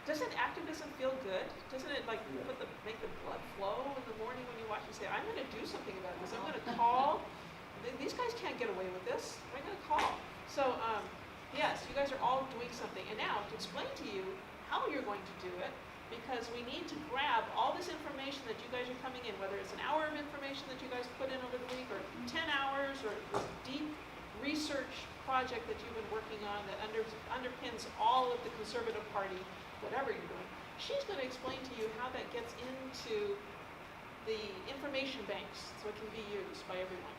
doesn't activism feel good? Doesn't it like make the blood flow in the morning when you watch and say, I'm going to do something about this. I'm going to call. These guys can't get away with this. I'm going to call. So yes, you guys are all doing something. And now to explain to you how you're going to do it, because we need to grab all this information that you guys are coming in, whether it's an hour of information that you guys put in over the week, or 10 hours, or this deep research project that you've been working on that underpins all of the Conservative Party, whatever you're doing. She's going to explain to you how that gets into the information banks so it can be used by everyone.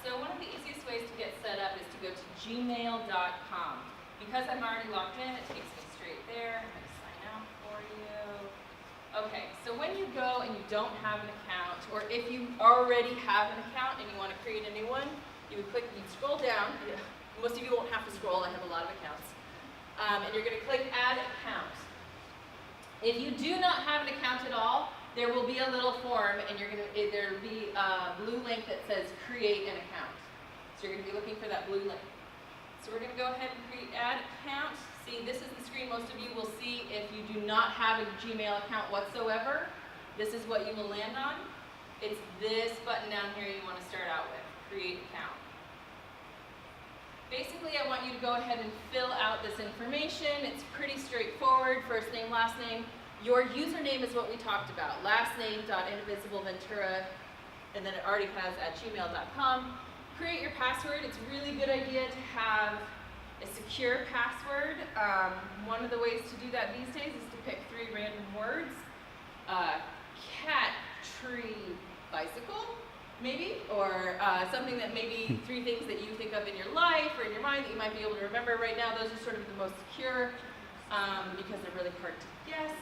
So one of the easiest ways to get set up is to go to gmail.com. Because I'm already logged in, it takes me straight there. I'm going to sign out for you. Okay, so when you go and you don't have an account, or if you already have an account and you want to create a new one, you would click, you scroll down. Most of you won't have to scroll, I have a lot of accounts. And you're going to click Add Account. If you do not have an account at all, there will be a little form, and there will be a blue link that says Create an Account. So you're going to be looking for that blue link. So we're going to go ahead and create Add Account. See, this is the screen most of you will see if you do not have a Gmail account whatsoever. This is what you will land on. It's this button down here you want to start out with, Create Account. Basically, I want you to go ahead and fill out this information. It's pretty straightforward, first name, last name. Your username is what we talked about, last name.indivisibleventura, and then it already has @gmail.com. Create your password. It's a really good idea to have a secure password. One of the ways to do that these days is to pick 3 random words. Cat, tree, bicycle, maybe, or something that maybe 3 things that you think of in your life or in your mind that you might be able to remember right now. Those are sort of the most secure because they're really hard to guess.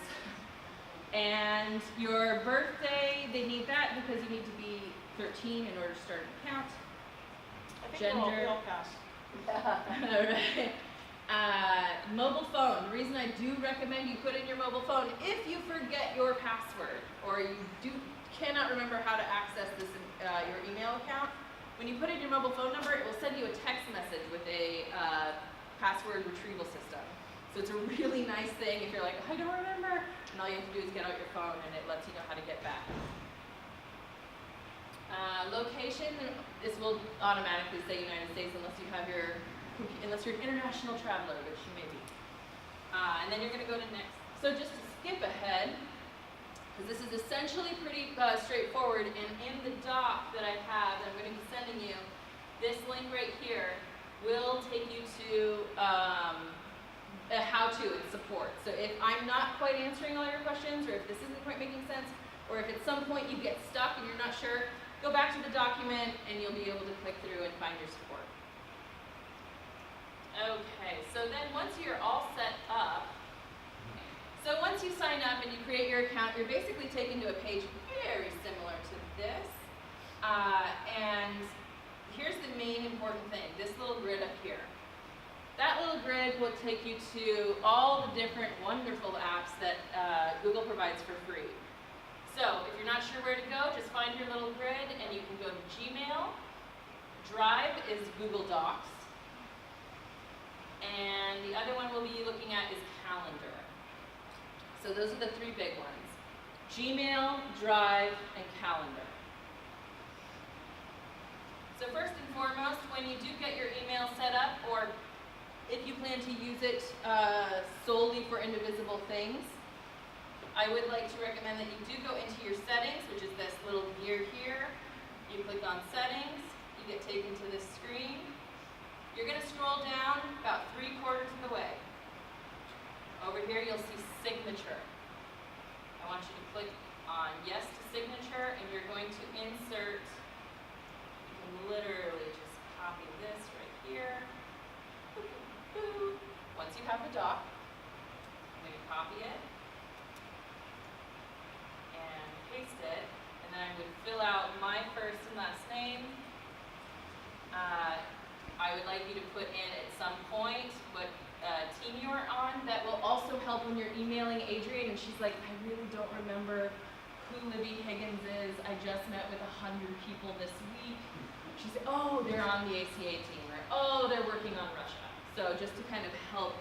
And your birthday, they need that because you need to be 13 in order to start an account. I think Gender. we'll all pass. Alright. Mobile phone. The reason I do recommend you put in your mobile phone, if you forget your password or you cannot remember how to access this your email account, when you put in your mobile phone number, it will send you a text message with a password retrieval system. So it's a really nice thing if you're like, I don't remember, and all you have to do is get out your phone and it lets you know how to get back. Location, this will automatically say United States unless you're an international traveler, which you may be. And then you're going to go to next. So just to skip ahead, because this is essentially pretty straightforward, and in the doc that I have that I'm going to be sending you, this link right here will take you to a how-to and support. So if I'm not quite answering all your questions, or if this isn't quite making sense, or if at some point you get stuck and you're not sure, go back to the document and you'll be able to click through and find your support. Okay, so then once you're all set up, so once you sign up and you create your account, you're basically taken to a page very similar to this. And here's the main important thing, this little grid up here. That little grid will take you to all the different wonderful apps that Google provides for free. So if you're not sure where to go, just find your little grid and you can go to Gmail. Drive is Google Docs. And the other one we'll be looking at is Calendar. So those are the 3 big ones. Gmail, Drive, and Calendar. So first and foremost, when you do get your email set up, or if you plan to use it solely for indivisible things, I would like to recommend that you do go into your settings, which is this little gear here. You click on settings, you get taken to this screen. You're going to scroll down about 3/4 of the way. Over here you'll see signature. I want you to click on yes to signature, and you're going to insert, you can literally just copy this right here. Once you have the doc, I'm going to copy it and paste it, and then I would fill out my first and last name. I would like you to put in at some point what team you are on. That will also help when you're emailing Adrienne and she's like, I really don't remember who Libby Higgins is. I just met with 100 people this week. She said, oh, they're on the ACA team, or oh, they're working on Russia. So just to kind of help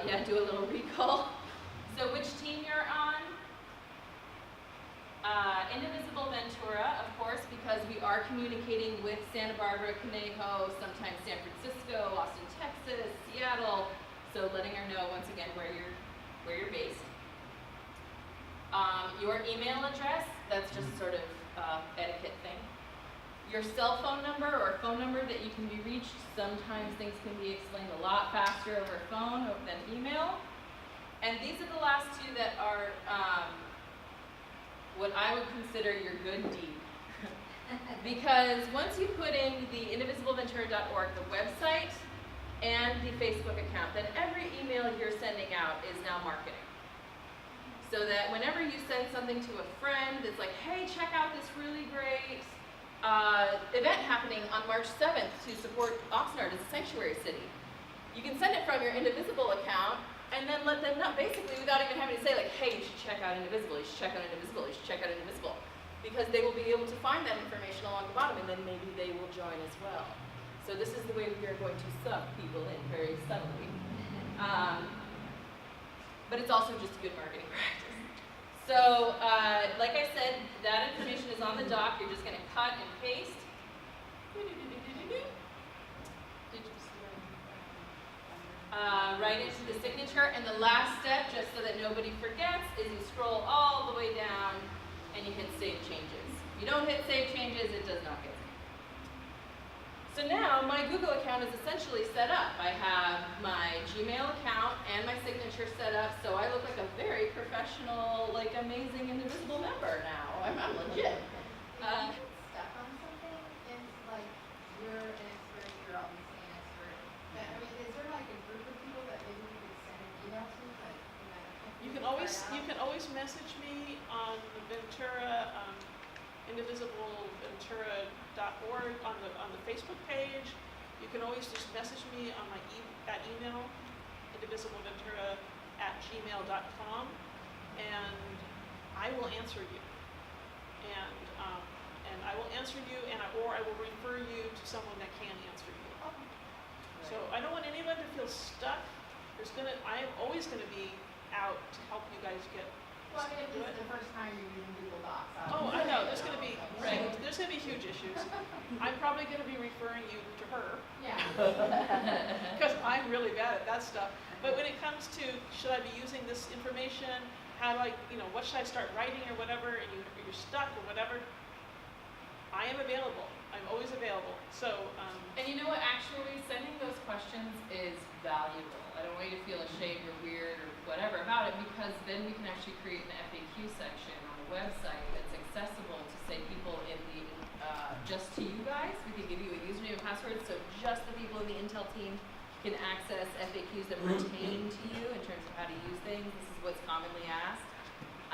do a little recall. So which team you're on? Indivisible Ventura, of course, because we are communicating with Santa Barbara, Conejo, sometimes San Francisco, Austin, Texas, Seattle. So letting her know once again where you're based. Your email address, that's just sort of etiquette thing. Your cell phone number or phone number that you can be reached. Sometimes things can be explained a lot faster over phone than email. And these are the last two that are what I would consider your good deed. Because once you put in the indivisibleventura.org, the website, and the Facebook account, then every email you're sending out is now marketing. So that whenever you send something to a friend that's like, hey, check out this really great event happening on March 7th to support Oxnard as a sanctuary city, you can send it from your Indivisible account and then let them know, basically without even having to say like, hey, you should check out Indivisible, you should check out Indivisible, you should check out Indivisible. Because they will be able to find that information along the bottom and then maybe they will join as well. So this is the way we are going to suck people in very subtly. But it's also just a good marketing practice. So, like I said, that information is on the doc. You're just going to cut and paste. Right into the signature. And the last step, just so that nobody forgets, is you scroll all the way down and you hit Save Changes. If you don't hit Save Changes, it does not get saved. So now my Google account is essentially set up. I have my Gmail account and my signature set up, so I look like a very professional, like amazing Indivisible member now. I'm legit. Stuck on something, and like you're an expert, you're obviously an expert. But I mean, is there like a group of people that maybe we could send an email to? Like, You can always message me on the Ventura, indivisibleventura.org on the Facebook page. You can always just message me on my email, indivisibleventura@gmail.com, and I will answer you. And I will answer you, or I will refer you to someone that can answer you. So I don't want anyone to feel stuck. I am always gonna be out to help you guys get. well, I mean, if this is the first time you're using Google Docs. Oh, I know, there's gonna be huge issues. I'm probably gonna be referring you to her, Yeah. because I'm really bad at that stuff. But when it comes to, should I be using this information, how do I, what should I start writing or whatever, and you're stuck or whatever, I am available. I'm always available. So, And you know what, actually, sending those questions is valuable. I don't want you to feel ashamed or weird or whatever about it, because then we can actually create an FAQ section on the website that's accessible to, say, people in the, just to you guys. We can give you a username and password, so just the people in the Intel team can access FAQs that pertain to you in terms of how to use things. This is what's commonly asked,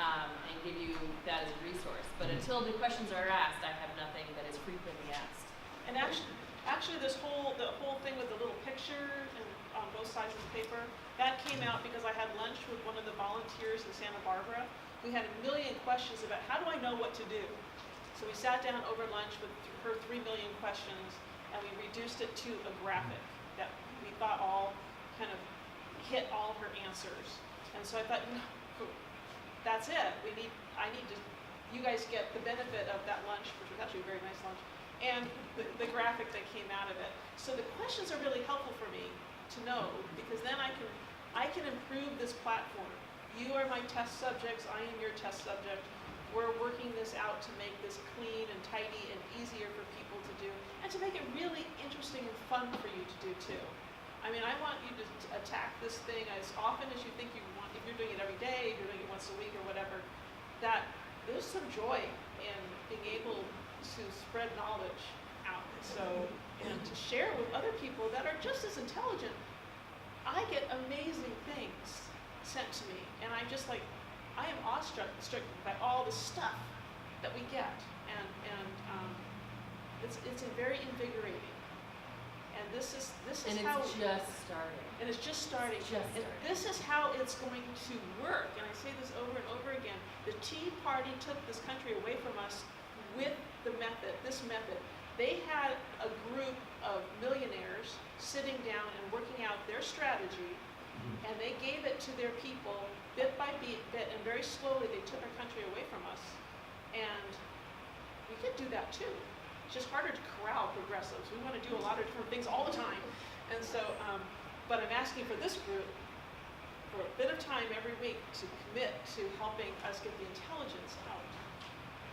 and give you that as a resource. But until the questions are asked, I have nothing that is frequently asked. and actually the whole thing with the little picture and on both sides of the paper, that came out because I had lunch with one of the volunteers in Santa Barbara who had a million questions about how do I know what to do. So we sat down over lunch with her 3 million questions, and we reduced it to a graphic that we thought all kind of hit all her answers. And so I thought, that's it. You guys get the benefit of that lunch, which was actually a very nice lunch, and the graphic that came out of it. So the questions are really helpful for me to know, because then I can improve this platform. You are my test subjects, I am your test subject. We're working this out to make this clean and tidy and easier for people to do, and to make it really interesting and fun for you to do too. I mean, I want you to attack this thing as often as you think you want. If you're doing it every day, if you're doing it once a week or whatever, that there's some joy in being able to spread knowledge out. So, and to share with other people that are just as intelligent. I get amazing things sent to me, and I'm just like, I am awestruck by all the stuff that we get, and it's very invigorating. And this is And how it's just starting. and it's just starting. It's just And starting. this is how it's going to work. And I say this over and over again. The Tea Party took this country away from us with this method. They had a group of millionaires sitting down and working out their strategy, and they gave it to their people bit by bit, and very slowly they took our country away from us. And we could do that too. It's just harder to corral progressives. We want to do a lot of different things all the time. And so, but I'm asking for this group for a bit of time every week to commit to helping us get the intelligence out.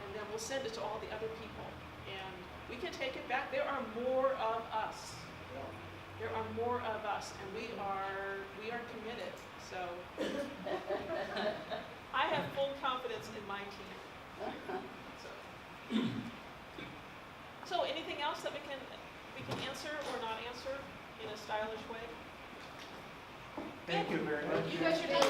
And then we'll send it to all the other people. And we can take it back. There are more of us. There are more of us, and we are committed. So I have full confidence in my team. So anything else that we can answer or not answer in a stylish way? Thank you very much. You guys are doing